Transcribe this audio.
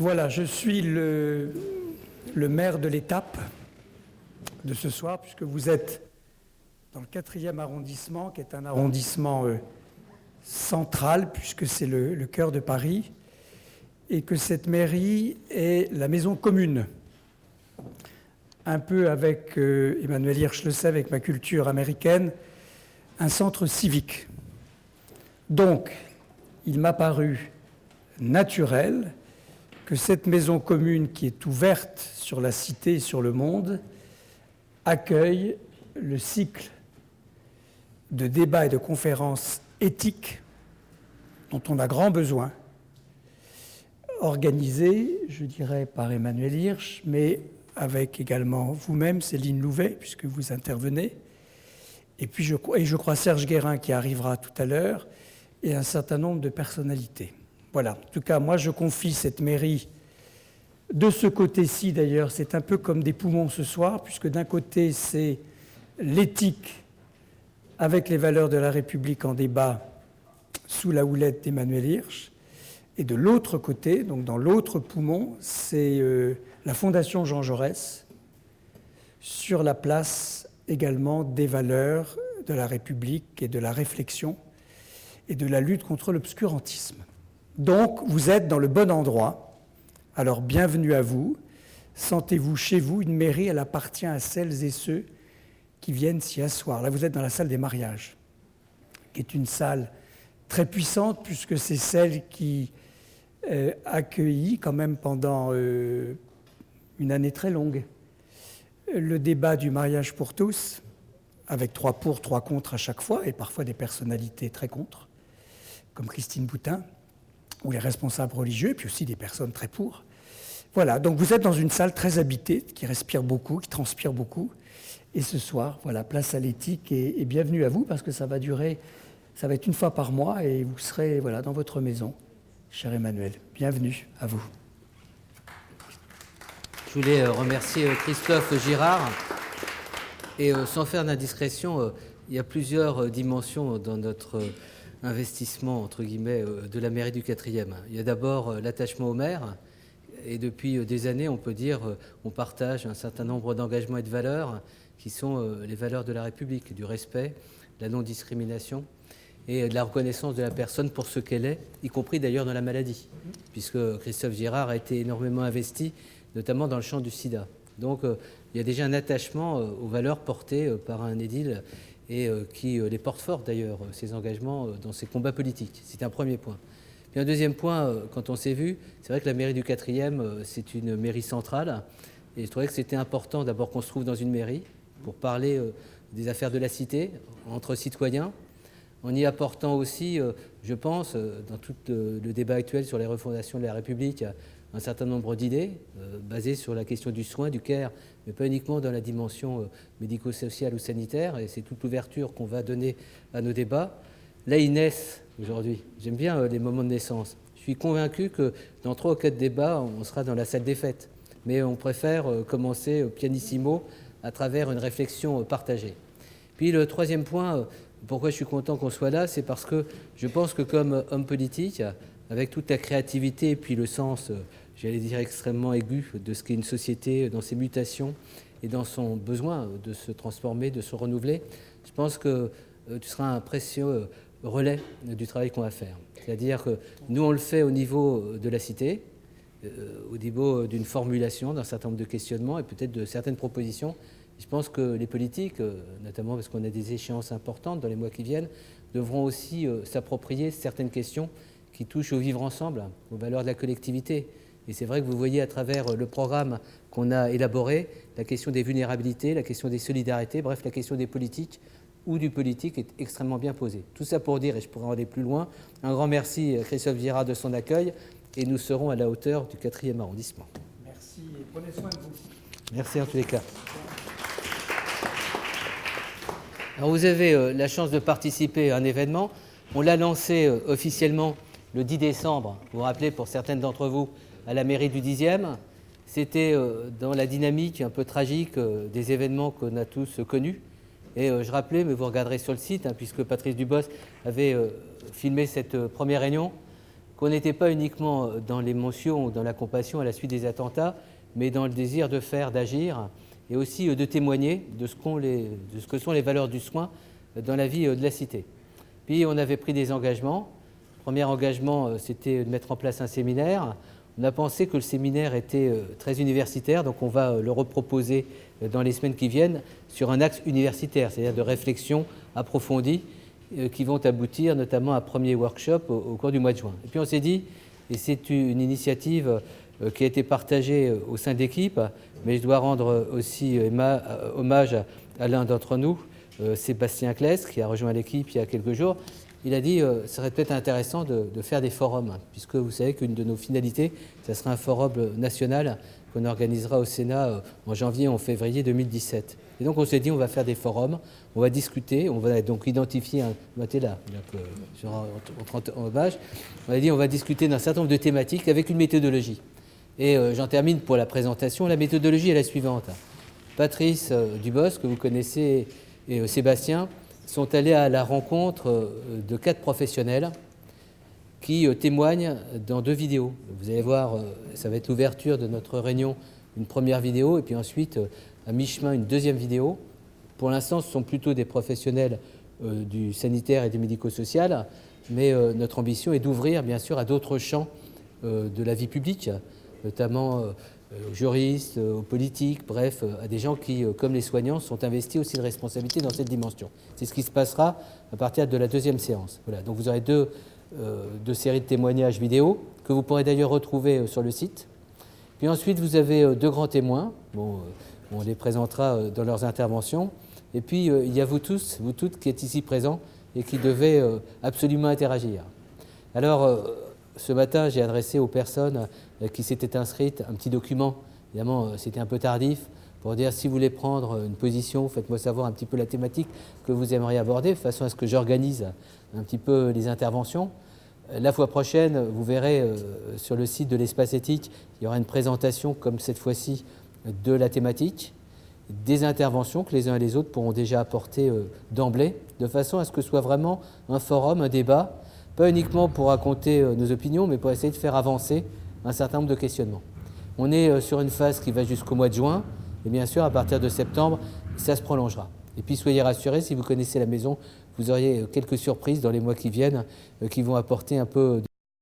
Voilà, je suis le maire de l'étape de ce soir, puisque vous êtes dans le 4e arrondissement, qui est un arrondissement central, puisque c'est le cœur de Paris, et que cette mairie est la maison commune. Un peu avec Emmanuel Hirsch le sait, avec ma culture américaine, un centre civique. Donc, il m'a paru naturel que cette maison commune qui est ouverte sur la cité et sur le monde accueille le cycle de débats et de conférences éthiques dont on a grand besoin, organisés, je dirais, par Emmanuel Hirsch, mais avec également vous-même, Céline Louvet, puisque vous intervenez, et puis je crois Serge Guérin qui arrivera tout à l'heure, et un certain nombre de personnalités. Voilà, en tout cas, moi je confie cette mairie de ce côté-ci d'ailleurs, c'est un peu comme des poumons ce soir, puisque d'un côté c'est l'éthique avec les valeurs de la République en débat sous la houlette d'Emmanuel Hirsch, et de l'autre côté, donc dans l'autre poumon, c'est la Fondation Jean Jaurès, sur la place également des valeurs de la République et de la réflexion et de la lutte contre l'obscurantisme. Donc, vous êtes dans le bon endroit. Alors, bienvenue à vous. Sentez-vous chez vous. Une mairie, elle appartient à celles et ceux qui viennent s'y asseoir. Là, vous êtes dans la salle des mariages, qui est une salle très puissante, puisque c'est celle qui accueillit quand même pendant une année très longue le débat du mariage pour tous, avec 3 pour, 3 contre à chaque fois, et parfois des personnalités très contre, comme Christine Boutin, ou les responsables religieux, et puis aussi des personnes très pour. Voilà, donc vous êtes dans une salle très habitée, qui respire beaucoup, qui transpire beaucoup. Et ce soir, voilà, place à l'éthique, et bienvenue à vous, parce que ça va durer, ça va être une fois par mois, et vous serez voilà, dans votre maison, cher Emmanuel. Bienvenue à vous. Je voulais remercier Christophe Girard, et sans faire d'indiscrétion, il y a plusieurs dimensions dans notre investissement, entre guillemets, de la mairie du 4e. Il y a d'abord l'attachement au maire, et depuis des années, on peut dire, on partage un certain nombre d'engagements et de valeurs qui sont les valeurs de la République, du respect, de la non-discrimination et de la reconnaissance de la personne pour ce qu'elle est, y compris d'ailleurs dans la maladie, puisque Christophe Girard a été énormément investi, notamment dans le champ du sida. Donc il y a déjà un attachement aux valeurs portées par un édile et qui les porte fort d'ailleurs, ces engagements dans ses combats politiques. C'est un premier point. Puis un deuxième point, quand on s'est vu, c'est vrai que la mairie du 4e, c'est une mairie centrale, et je trouvais que c'était important d'abord qu'on se trouve dans une mairie pour parler des affaires de la cité, entre citoyens, en y apportant aussi, je pense, dans tout le débat actuel sur les refondations de la République, un certain nombre d'idées basées sur la question du soin, du care, mais pas uniquement dans la dimension médico-sociale ou sanitaire, et c'est toute l'ouverture qu'on va donner à nos débats. Là, ils naissent aujourd'hui. J'aime bien les moments de naissance. Je suis convaincu que dans 3 ou 4 débats, on sera dans la salle des fêtes, mais on préfère commencer pianissimo à travers une réflexion partagée. Puis le troisième point, pourquoi je suis content qu'on soit là, c'est parce que je pense que comme homme politique, avec toute la créativité et puis le sens, j'allais dire extrêmement aigu, de ce qu'est une société dans ses mutations et dans son besoin de se transformer, de se renouveler, je pense que tu seras un précieux relais du travail qu'on va faire. C'est-à-dire que nous, on le fait au niveau de la cité, au niveau d'une formulation d'un certain nombre de questionnements et peut-être de certaines propositions. Je pense que les politiques, notamment parce qu'on a des échéances importantes dans les mois qui viennent, devront aussi s'approprier certaines questions qui touchent au vivre ensemble, aux valeurs de la collectivité. Et c'est vrai que vous voyez à travers le programme qu'on a élaboré, la question des vulnérabilités, la question des solidarités, bref, la question des politiques ou du politique est extrêmement bien posée. Tout ça pour dire, et je pourrais en aller plus loin, un grand merci à Christophe Girard de son accueil, et nous serons à la hauteur du 4e arrondissement. Merci et prenez soin de vous. Merci en tous les cas. Alors vous avez la chance de participer à un événement. On l'a lancé officiellement le 10 décembre, vous vous rappelez pour certaines d'entre vous, à la mairie du 10e. C'était dans la dynamique un peu tragique des événements qu'on a tous connus. Et je rappelais, mais vous regarderez sur le site, puisque Patrice Dubos avait filmé cette première réunion, qu'on n'était pas uniquement dans l'émotion ou dans la compassion à la suite des attentats, mais dans le désir de faire, d'agir, et aussi de témoigner de ce que sont les valeurs du soin dans la vie de la cité. Puis on avait pris des engagements. Le premier engagement, c'était de mettre en place un séminaire. On a pensé que le séminaire était très universitaire, donc on va le reproposer dans les semaines qui viennent sur un axe universitaire, c'est-à-dire de réflexion approfondie, qui vont aboutir notamment à un premier workshop au cours du mois de juin. Et puis on s'est dit, et c'est une initiative qui a été partagée au sein de l'équipe, mais je dois rendre aussi hommage à l'un d'entre nous, Sébastien Claes, qui a rejoint l'équipe il y a quelques jours. Il a dit ce serait peut-être intéressant de faire des forums, puisque vous savez qu'une de nos finalités, ce sera un forum national qu'on organisera au Sénat en janvier ou en février 2017. Et donc on s'est dit on va faire des forums, on va discuter, on va donc identifier hommage. On a dit on va discuter d'un certain nombre de thématiques avec une méthodologie. Et j'en termine pour la présentation. La méthodologie est la suivante. Patrice Dubos, que vous connaissez, et Sébastien sont allés à la rencontre de 4 professionnels qui témoignent dans 2 vidéos. Vous allez voir, ça va être l'ouverture de notre réunion, une première vidéo, et puis ensuite, à mi-chemin, une deuxième vidéo. Pour l'instant, ce sont plutôt des professionnels du sanitaire et du médico-social, mais notre ambition est d'ouvrir, bien sûr, à d'autres champs de la vie publique, notamment aux juristes, aux politiques, bref, à des gens qui, comme les soignants, sont investis aussi de responsabilité dans cette dimension. C'est ce qui se passera à partir de la 2e séance. Voilà, donc vous aurez deux séries de témoignages vidéo que vous pourrez d'ailleurs retrouver sur le site. Puis ensuite, vous avez 2 grands témoins. Bon, on les présentera dans leurs interventions. Et puis, il y a vous tous, vous toutes qui êtes ici présents et qui devez absolument interagir. Alors, ce matin, j'ai adressé aux personnes qui s'étaient inscrites un petit document. Évidemment, c'était un peu tardif pour dire si vous voulez prendre une position, faites-moi savoir un petit peu la thématique que vous aimeriez aborder, de façon à ce que j'organise un petit peu les interventions. La fois prochaine, vous verrez sur le site de l'Espace Éthique, il y aura une présentation, comme cette fois-ci, de la thématique, des interventions que les uns et les autres pourront déjà apporter d'emblée, de façon à ce que ce soit vraiment un forum, un débat, pas uniquement pour raconter nos opinions, mais pour essayer de faire avancer un certain nombre de questionnements. On est sur une phase qui va jusqu'au mois de juin, et bien sûr, à partir de septembre, ça se prolongera. Et puis, soyez rassurés, si vous connaissez la maison, vous auriez quelques surprises dans les mois qui viennent qui vont apporter un peu